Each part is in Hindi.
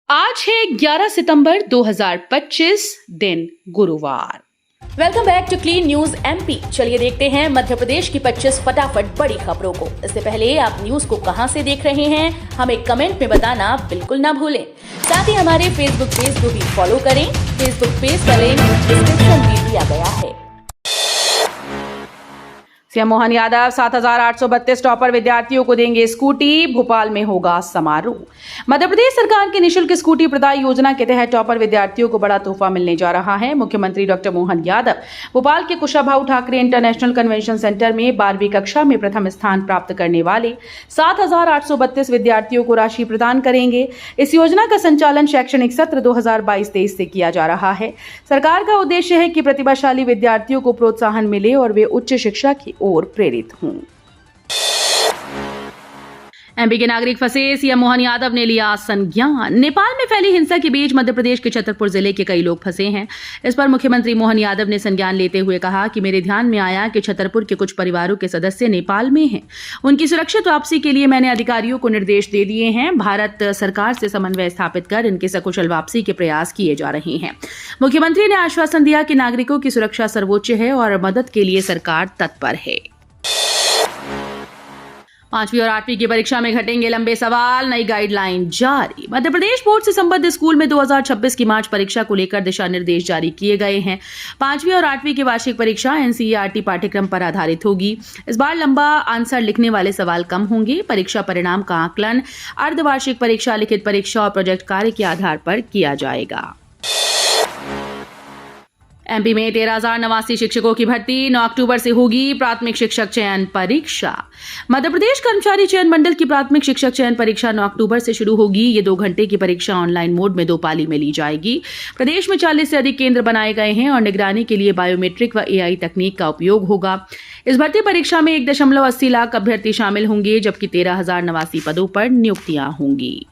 आज है 11 सितंबर 2025 दिन गुरुवार। Welcome back to clean news MP. चलिए देखते हैं मध्य प्रदेश की 25 फटाफट बड़ी खबरों को। इससे पहले आप न्यूज को कहां से देख रहे हैं हमें कमेंट में बताना बिल्कुल ना भूलें। साथ ही हमारे फेसबुक पेज को भी फॉलो करें। फेसबुक पेज का लिंक डिस्क्रिप्शन में दिया गया है। सीएम मोहन यादव 7,832 टॉपर विद्यार्थियों को देंगे स्कूटी, भोपाल में होगा समारोह। मध्य प्रदेश सरकार की निःशुल्क स्कूटी प्रदाय योजना के तहत टॉपर विद्यार्थियों को बड़ा तोहफा मिलने जा रहा है। मुख्यमंत्री डॉक्टर मोहन यादव भोपाल के Kushabhau Thackeray international convention centre में 12वीं कक्षा में प्रथम स्थान प्राप्त करने वाले 7,832 विद्यार्थियों को राशि प्रदान करेंगे। इस योजना का संचालन शैक्षणिक सत्र 2022-23 से किया जा रहा है। सरकार का उद्देश्य है कि प्रतिभाशाली विद्यार्थियों को प्रोत्साहन मिले और वे उच्च शिक्षा की ओर प्रेरित हों। एमपी के नागरिक फंसे, सीएम मोहन यादव ने लिया संज्ञान। नेपाल में फैली हिंसा के बीच मध्य प्रदेश के छतरपुर जिले के कई लोग फंसे हैं। इस पर मुख्यमंत्री मोहन यादव ने संज्ञान लेते हुए कहा कि मेरे ध्यान में आया कि छतरपुर के कुछ परिवारों के सदस्य नेपाल में हैं। उनकी सुरक्षित वापसी के लिए मैंने अधिकारियों को निर्देश दे दिए हैं। भारत सरकार से समन्वय स्थापित कर इनकी सकुशल वापसी के प्रयास किए जा रहे हैं। मुख्यमंत्री ने आश्वासन दिया कि नागरिकों की सुरक्षा सर्वोच्च है और मदद के लिए सरकार तत्पर है। 5वीं और 8वीं की परीक्षा में घटेंगे लंबे सवाल, नई गाइडलाइन जारी। मध्य प्रदेश बोर्ड से संबद्ध स्कूल में 2026 की मार्च परीक्षा को लेकर दिशा निर्देश जारी किए गए हैं। 5वीं और 8वीं की वार्षिक परीक्षा एनसीईआरटी पाठ्यक्रम पर आधारित होगी। इस बार लंबा आंसर लिखने वाले सवाल कम होंगे। परीक्षा परिणाम का आकलन अर्धवार्षिक परीक्षा, लिखित परीक्षा और प्रोजेक्ट कार्य के आधार पर किया जाएगा। एमपी में 13,089 शिक्षकों की भर्ती, 9 अक्टूबर से होगी प्राथमिक शिक्षक चयन परीक्षा। मध्य प्रदेश कर्मचारी चयन मंडल की प्राथमिक शिक्षक चयन परीक्षा 9 अक्टूबर से शुरू होगी। ये 2 घंटे की परीक्षा ऑनलाइन मोड में 2 पाली में ली जाएगी। प्रदेश में 40 से अधिक केंद्र बनाए गए हैं और निगरानी के लिए बायोमेट्रिक व एआई तकनीक का उपयोग होगा। इस भर्ती परीक्षा में 1.80 लाख अभ्यर्थी शामिल होंगे, जबकि 13,089 पदों पर नियुक्तियां होंगी।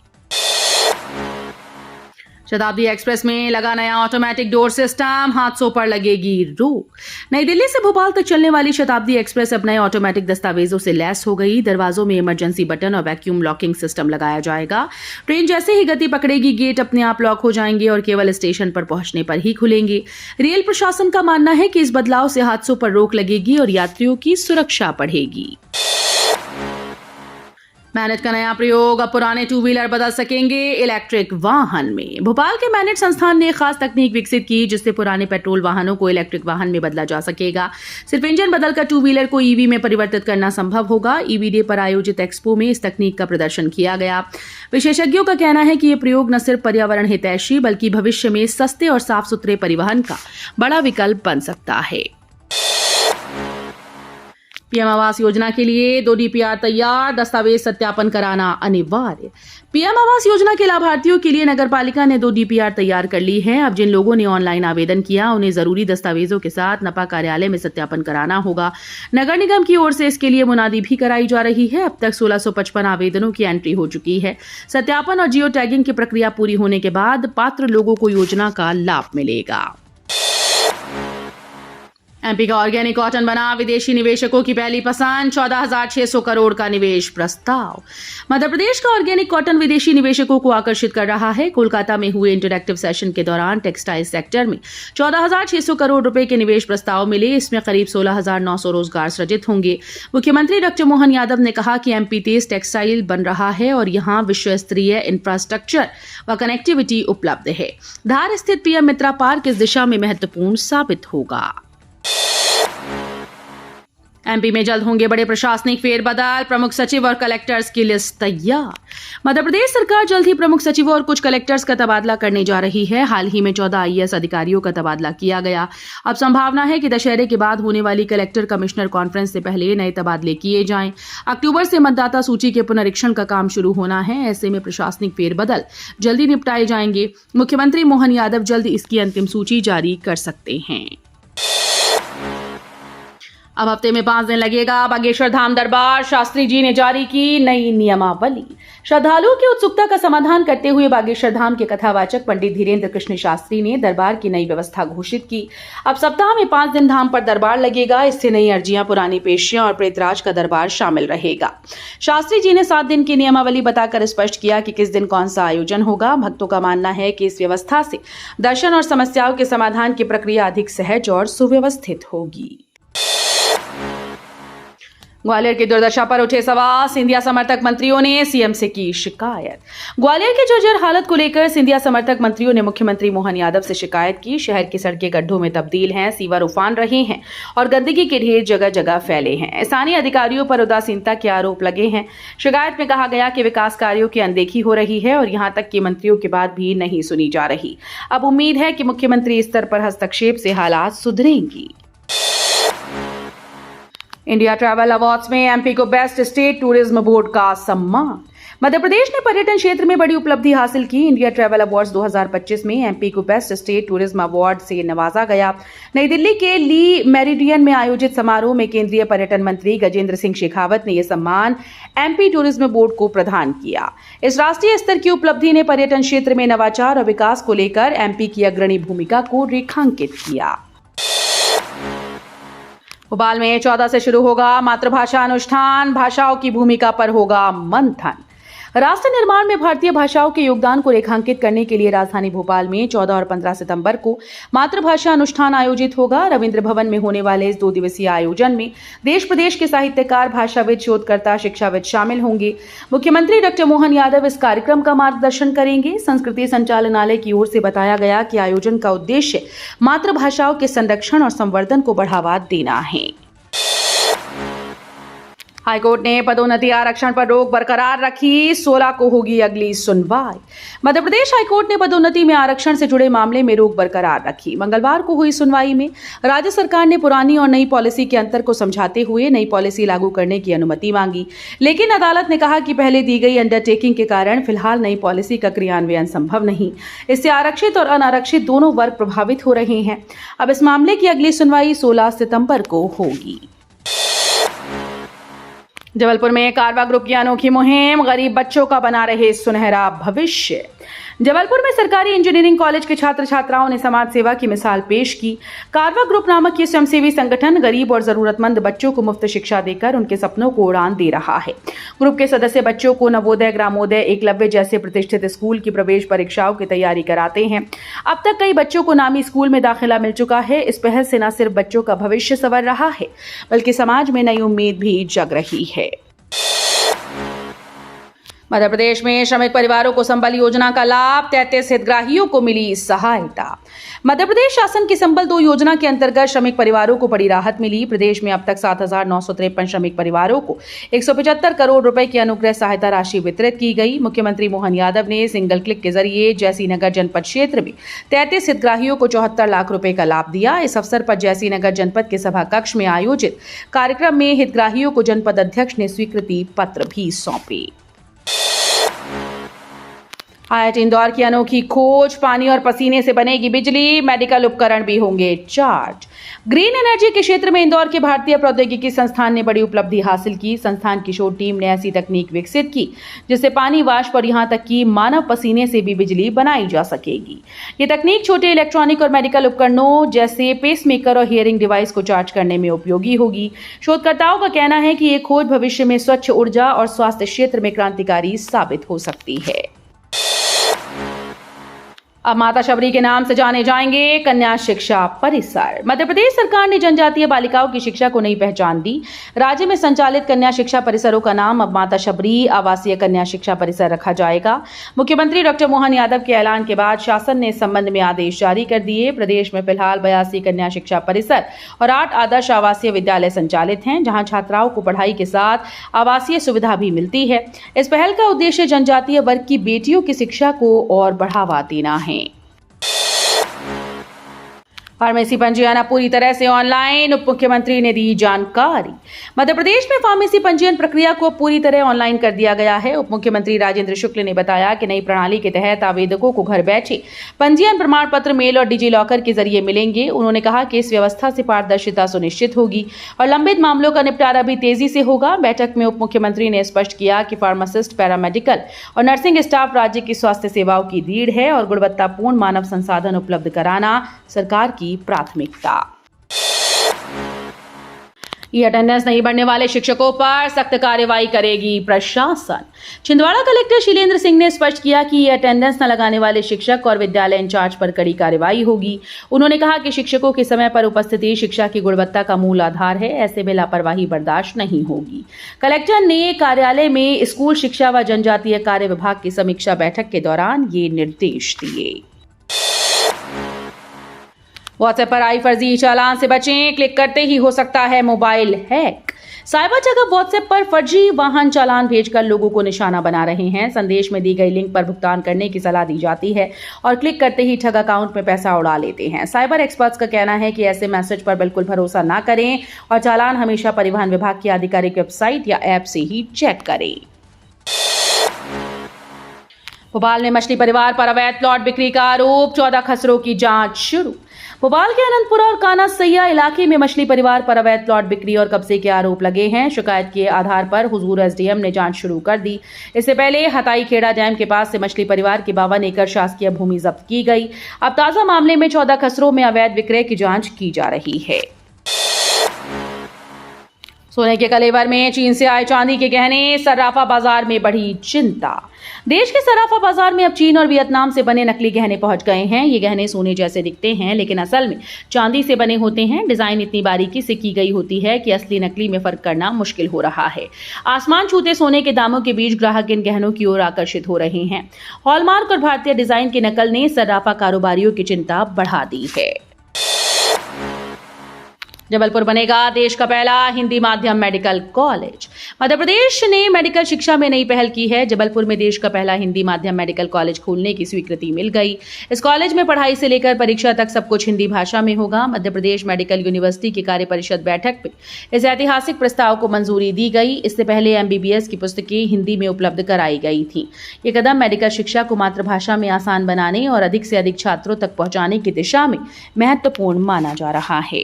शताब्दी एक्सप्रेस में लगा नया ऑटोमेटिक डोर सिस्टम, हादसों पर लगेगी रोक। नई दिल्ली से भोपाल तक चलने वाली शताब्दी एक्सप्रेस अब नए ऑटोमेटिक दस्तावेजों से लैस हो गई। दरवाजों में इमरजेंसी बटन और वैक्यूम लॉकिंग सिस्टम लगाया जाएगा। ट्रेन जैसे ही गति पकड़ेगी, गेट अपने आप लॉक हो जाएंगे और केवल स्टेशन पर पहुंचने पर ही खुलेंगे। रेल प्रशासन का मानना है कि इस बदलाव से हादसों पर रोक लगेगी और यात्रियों की सुरक्षा बढ़ेगी। मैनेट का नया प्रयोग, अब पुराने 2 व्हीलर बदल सकेंगे इलेक्ट्रिक वाहन में। भोपाल के मैनेट संस्थान ने खास तकनीक विकसित की जिससे पुराने पेट्रोल वाहनों को इलेक्ट्रिक वाहन में बदला जा सकेगा। सिर्फ इंजन बदलकर 2 व्हीलर को ईवी में परिवर्तित करना संभव होगा। ईवी डे पर आयोजित एक्सपो में इस तकनीक का प्रदर्शन किया गया। विशेषज्ञों का कहना है कि यह प्रयोग न सिर्फ पर्यावरण हितैषी बल्कि भविष्य में सस्ते और साफ सुथरे परिवहन का बड़ा विकल्प बन सकता है। पीएम आवास योजना के लिए 2 डीपीआर तैयार, दस्तावेज सत्यापन कराना अनिवार्य। पीएम आवास योजना के लाभार्थियों के लिए नगरपालिका ने 2 डीपीआर तैयार कर ली है। अब जिन लोगों ने ऑनलाइन आवेदन किया उन्हें जरूरी दस्तावेजों के साथ नपा कार्यालय में सत्यापन कराना होगा। नगर निगम की ओर से इसके लिए मुनादी भी कराई जा रही है। अब तक 1655 आवेदनों की एंट्री हो चुकी है। सत्यापन और जियो टैगिंग की प्रक्रिया पूरी होने के बाद पात्र लोगों को योजना का लाभ मिलेगा। एमपी का ऑर्गेनिक कॉटन बना विदेशी निवेशकों की पहली पसंद, 14,600 करोड़ का निवेश प्रस्ताव। मध्य प्रदेश का ऑर्गेनिक कॉटन विदेशी निवेशकों को आकर्षित कर रहा है। कोलकाता में हुए इंटरैक्टिव सेशन के दौरान टेक्सटाइल सेक्टर में 14,600 करोड़ रुपए के निवेश प्रस्ताव मिले। इसमें करीब 16,900 रोजगार सृजित होंगे। मुख्यमंत्री डॉक्टर मोहन यादव ने कहा कि एमपी तेज टेक्सटाइल बन रहा है और यहां विश्व स्तरीय इंफ्रास्ट्रक्चर व कनेक्टिविटी उपलब्ध है। धार स्थित पीएम मित्रा पार्क इस दिशा में महत्वपूर्ण साबित होगा। एमपी में जल्द होंगे बड़े प्रशासनिक फेरबदल, प्रमुख सचिव और कलेक्टर्स की लिस्ट तैयार। मध्य प्रदेश सरकार जल्द ही प्रमुख सचिवों और कुछ कलेक्टर्स का तबादला करने जा रही है। हाल ही में 14 आईएएस अधिकारियों का तबादला किया गया। अब संभावना है कि दशहरे के बाद होने वाली कलेक्टर कमिश्नर कॉन्फ्रेंस से पहले नए तबादले किए जाएं। अक्टूबर से मतदाता सूची के पुनरीक्षण का काम शुरू होना है। ऐसे में प्रशासनिक फेरबदल जल्दी निपटाए जाएंगे। मुख्यमंत्री मोहन यादव जल्द इसकी अंतिम सूची जारी कर सकते हैं। अब हफ्ते में 5 दिन लगेगा बागेश्वर धाम दरबार। शास्त्री जी ने जारी की नई नियमावली। श्रद्धालुओं की उत्सुकता का समाधान करते हुए बागेश्वर धाम के कथावाचक पंडित धीरेन्द्र कृष्ण शास्त्री ने दरबार की नई व्यवस्था घोषित की। अब सप्ताह में 5 दिन धाम पर दरबार लगेगा। इससे नई अर्जियां, पुरानी पेशियां और प्रेतराज का दरबार शामिल रहेगा। शास्त्री जी ने 7 दिन की नियमावली बताकर स्पष्ट किया कि किस दिन कौन सा आयोजन होगा। भक्तों का मानना है कि इस व्यवस्था से दर्शन और समस्याओं के समाधान की प्रक्रिया अधिक सहज और सुव्यवस्थित होगी। ग्वालियर की दुर्दशा पर उठे सवाल। सिंधिया समर्थक मंत्रियों ने सीएम से की शिकायत। ग्वालियर की जर्जर हालत को लेकर सिंधिया समर्थक मंत्रियों ने मुख्यमंत्री मोहन यादव से शिकायत की। शहर की सड़कें गड्ढों में तब्दील हैं, सीवर उफान रहे हैं और गंदगी के ढेर जगह जगह फैले हैं। स्थानीय अधिकारियों पर उदासीनता के आरोप लगे हैं। शिकायत में कहा गया कि विकास कार्यों की अनदेखी हो रही है और यहां तक कि मंत्रियों की बात भी नहीं सुनी जा रही। अब उम्मीद है कि मुख्यमंत्री स्तर पर हस्तक्षेप से हालात सुधरेंगी। इंडिया ट्रैवल अवार्ड्स में एमपी को बेस्ट स्टेट टूरिज्म बोर्ड का सम्मान। मध्य प्रदेश ने पर्यटन क्षेत्र में बड़ी उपलब्धि हासिल की। इंडिया ट्रैवल अवार्ड्स 2025 में एमपी को बेस्ट स्टेट टूरिज्म अवार्ड से नवाजा गया। नई दिल्ली के ली मेरिडियन में आयोजित समारोह में केंद्रीय पर्यटन मंत्री गजेंद्र सिंह शेखावत ने यह सम्मान एमपी टूरिज्म बोर्ड को प्रदान किया। इस राष्ट्रीय स्तर की उपलब्धि ने पर्यटन क्षेत्र में नवाचार और विकास को लेकर एमपी की अग्रणी भूमिका को रेखांकित किया। भोपाल में 14 से शुरू होगा मातृभाषा अनुष्ठान। भाषाओं की भूमिका पर होगा मंथन। राष्ट्र निर्माण में भारतीय भाषाओं के योगदान को रेखांकित करने के लिए राजधानी भोपाल में 14 और 15 सितंबर को मातृभाषा अनुष्ठान आयोजित होगा। रविंद्र भवन में होने वाले इस 2 दिवसीय आयोजन में देश प्रदेश के साहित्यकार, भाषाविद, शोधकर्ता, शिक्षाविद शामिल होंगे। मुख्यमंत्री डॉक्टर मोहन यादव इस कार्यक्रम का मार्गदर्शन करेंगे। संस्कृति संचालनालय की ओर से बताया गया कि आयोजन का उद्देश्य मातृभाषाओं के संरक्षण और संवर्धन को बढ़ावा देना है। हाईकोर्ट ने पदोन्नति आरक्षण पर रोक बरकरार रखी। 16 को होगी अगली सुनवाई। मध्य प्रदेश हाईकोर्ट ने पदोन्नति में आरक्षण से जुड़े मामले में रोक बरकरार रखी। मंगलवार को हुई सुनवाई में राज्य सरकार ने पुरानी और नई पॉलिसी के अंतर को समझाते हुए नई पॉलिसी लागू करने की अनुमति मांगी, लेकिन अदालत ने कहा कि पहले दी गई अंडरटेकिंग के कारण फिलहाल नई पॉलिसी का क्रियान्वयन संभव नहीं। इससे आरक्षित और अनारक्षित दोनों वर्ग प्रभावित हो रहे हैं। अब इस मामले की अगली सुनवाई 16 सितंबर को होगी। जबलपुर में कारवा ग्रुप की अनोखी मुहिम। गरीब बच्चों का बना रहे सुनहरा भविष्य। जबलपुर में सरकारी इंजीनियरिंग कॉलेज के छात्र छात्राओं ने समाज सेवा की मिसाल पेश की। कारवा ग्रुप नामक ये स्वयंसेवी संगठन गरीब और जरूरतमंद बच्चों को मुफ्त शिक्षा देकर उनके सपनों को उड़ान दे रहा है। ग्रुप के सदस्य बच्चों को नवोदय, ग्रामोदय, एकलव्य जैसे प्रतिष्ठित स्कूल की प्रवेश परीक्षाओं की तैयारी कराते हैं। अब तक कई बच्चों को नामी स्कूल में दाखिला मिल चुका है। इस पहल से न सिर्फ बच्चों का भविष्य संवर रहा है, बल्कि समाज में नई उम्मीद भी जग रही है। मध्य प्रदेश में श्रमिक परिवारों को संबल योजना का लाभ। 33 हितग्राहियों को मिली सहायता। मध्य प्रदेश शासन की संबल 2 योजना के अंतर्गत श्रमिक परिवारों को बड़ी राहत मिली। प्रदेश में अब तक 7,953 श्रमिक परिवारों को 175 करोड़ रुपए की अनुग्रह सहायता राशि वितरित की गई। मुख्यमंत्री मोहन यादव ने सिंगल क्लिक के जरिए जयसीनगर जनपद क्षेत्र में 33 हितग्राहियों को 74 लाख रुपए का लाभ दिया। इस अवसर पर जयसीनगर जनपद के सभा कक्ष में आयोजित कार्यक्रम में हितग्राहियों को जनपद अध्यक्ष ने स्वीकृति पत्र भी सौंपे। IIT इंदौर की अनोखी खोज। पानी और पसीने से बनेगी बिजली, मेडिकल उपकरण भी होंगे चार्ज। ग्रीन एनर्जी के क्षेत्र में इंदौर के भारतीय प्रौद्योगिकी संस्थान ने बड़ी उपलब्धि हासिल की। संस्थान की शोध टीम ने ऐसी तकनीक विकसित की जिससे पानी, वाष्प और यहां तक कि मानव पसीने से भी बिजली बनाई जा सकेगी। ये तकनीक छोटे इलेक्ट्रॉनिक और मेडिकल उपकरणों जैसे पेसमेकर और हियरिंग डिवाइस को चार्ज करने में उपयोगी होगी। शोधकर्ताओं का कहना है कि ये खोज भविष्य में स्वच्छ ऊर्जा और स्वास्थ्य क्षेत्र में क्रांतिकारी साबित हो सकती है। अब माता शबरी के नाम से जाने जाएंगे कन्या शिक्षा परिसर। मध्य प्रदेश सरकार ने जनजातीय बालिकाओं की शिक्षा को नई पहचान दी। राज्य में संचालित कन्या शिक्षा परिसरों का नाम अब माता शबरी आवासीय कन्या शिक्षा परिसर रखा जाएगा। मुख्यमंत्री डॉक्टर मोहन यादव के ऐलान के बाद शासन ने इस संबंध में आदेश जारी कर दिए। प्रदेश में फिलहाल 82 कन्या शिक्षा परिसर और 8 आदर्श आवासीय विद्यालय संचालित हैं, जहां छात्राओं को पढ़ाई के साथ आवासीय सुविधा भी मिलती है। इस पहल का उद्देश्य जनजातीय वर्ग की बेटियों की शिक्षा को और बढ़ावा देना है। फार्मेसी पंजीयन अब पूरी तरह से ऑनलाइन, उप मुख्यमंत्री ने दी जानकारी। मध्य प्रदेश में फार्मेसी पंजीयन प्रक्रिया को पूरी तरह ऑनलाइन कर दिया गया है। उप मुख्यमंत्री राजेंद्र शुक्ल ने बताया कि नई प्रणाली के तहत आवेदकों को घर बैठे पंजीयन प्रमाण पत्र मेल और डिजी लॉकर के जरिए मिलेंगे। उन्होंने कहा कि इस व्यवस्था से पारदर्शिता सुनिश्चित होगी और लंबित मामलों का निपटारा भी तेजी से होगा। बैठक में उप मुख्यमंत्री ने स्पष्ट किया कि फार्मासिस्ट, पैरामेडिकल और नर्सिंग स्टाफ राज्य की स्वास्थ्य सेवाओं की रीढ़ है और गुणवत्तापूर्ण मानव संसाधन उपलब्ध कराना सरकार की प्राथमिकता। अटेंडेंस नहीं भरने वाले शिक्षकों पर सख्त कार्रवाई करेगी प्रशासन। छिंदवाड़ा कलेक्टर शीलेंद्र सिंह ने स्पष्ट किया कि अटेंडेंस न लगाने वाले शिक्षक और विद्यालय इंचार्ज पर कड़ी कार्रवाई होगी। उन्होंने कहा कि शिक्षकों की समय पर उपस्थिति शिक्षा की गुणवत्ता का मूल आधार है, ऐसे में लापरवाही बर्दाश्त नहीं होगी। कलेक्टर ने कार्यालय में स्कूल शिक्षा व जनजातीय कार्य विभाग की समीक्षा बैठक के दौरान ये निर्देश दिए। व्हाट्सएप पर आई फर्जी चालान से बचें, क्लिक करते ही हो सकता है मोबाइल हैक। साइबर ठग व्हाट्सएप पर फर्जी वाहन चालान भेजकर लोगों को निशाना बना रहे हैं। संदेश में दी गई लिंक पर भुगतान करने की सलाह दी जाती है और क्लिक करते ही ठग अकाउंट में पैसा उड़ा लेते हैं। साइबर एक्सपर्ट्स का कहना है कि ऐसे मैसेज पर बिल्कुल भरोसा ना करें और चालान हमेशा परिवहन विभाग की आधिकारिक वेबसाइट या ऐप से ही चेक करें। भोपाल में मछली परिवार पर अवैध प्लॉट बिक्री का आरोप, 14 खसरों की जांच शुरू। भोपाल के अनंतपुरा और काना सैया इलाके में मछली परिवार पर अवैध प्लॉट बिक्री और कब्जे के आरोप लगे हैं। शिकायत के आधार पर हुजूर एसडीएम ने जांच शुरू कर दी। इससे पहले हताई खेड़ा डैम के पास से मछली परिवार की 52 एकड़ शासकीय भूमि जब्त की गई। अब ताजा मामले में 14 खसरों में अवैध विक्रय की जांच की जा रही है। सोने के कलेवर में चीन से आए चांदी के गहने, सर्राफा बाजार में बढ़ी चिंता। देश के सर्राफा बाजार में अब चीन और वियतनाम से बने नकली गहने पहुंच गए हैं। ये गहने सोने जैसे दिखते हैं लेकिन असल में चांदी से बने होते हैं। डिजाइन इतनी बारीकी से की गई होती है कि असली नकली में फर्क करना मुश्किल हो रहा है। आसमान छूते सोने के दामों के बीच ग्राहक इन गहनों की ओर आकर्षित हो रहे हैं। हॉलमार्क और भारतीय डिजाइन की नकल ने सर्राफा कारोबारियों की चिंता बढ़ा दी है। जबलपुर बनेगा देश का पहला हिंदी माध्यम मेडिकल कॉलेज। मध्य प्रदेश ने मेडिकल शिक्षा में नई पहल की है। जबलपुर में देश का पहला हिंदी माध्यम मेडिकल कॉलेज खोलने की स्वीकृति मिल गई। इस कॉलेज में पढ़ाई से लेकर परीक्षा तक सब कुछ हिंदी भाषा में होगा। मध्य प्रदेश मेडिकल यूनिवर्सिटी की कार्य परिषद बैठक में इस ऐतिहासिक प्रस्ताव को मंजूरी दी गई। इससे पहले एमबीबीएस की पुस्तकें हिंदी में उपलब्ध कराई गई थी। ये कदम मेडिकल शिक्षा को मातृभाषा में आसान बनाने और अधिक से अधिक छात्रों तक पहुंचाने की दिशा में महत्वपूर्ण माना जा रहा है।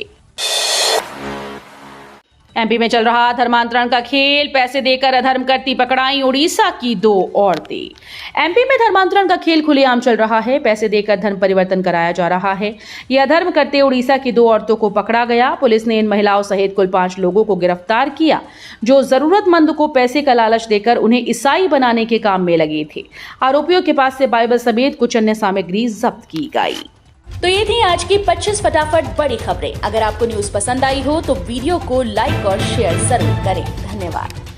एमपी में चल रहा धर्मांतरण का खेल, पैसे देकर अधर्म करती पकड़ाई उड़ीसा की 2 औरतें। एमपी में धर्मांतरण का खेल खुलेआम चल रहा है। पैसे देकर धर्म परिवर्तन कराया जा रहा है। यह अधर्म करते उड़ीसा की 2 औरतों को पकड़ा गया। पुलिस ने इन महिलाओं सहित कुल 5 लोगों को गिरफ्तार किया जो जरूरतमंद को पैसे का लालच देकर उन्हें ईसाई बनाने के काम में लगे थे। आरोपियों के पास से बाइबल समेत कुछ अन्य सामग्री जब्त की गई। तो ये थी आज की 25 फटाफट बड़ी खबरें। अगर आपको न्यूज पसंद आई हो तो वीडियो को लाइक और शेयर जरूर करें। धन्यवाद।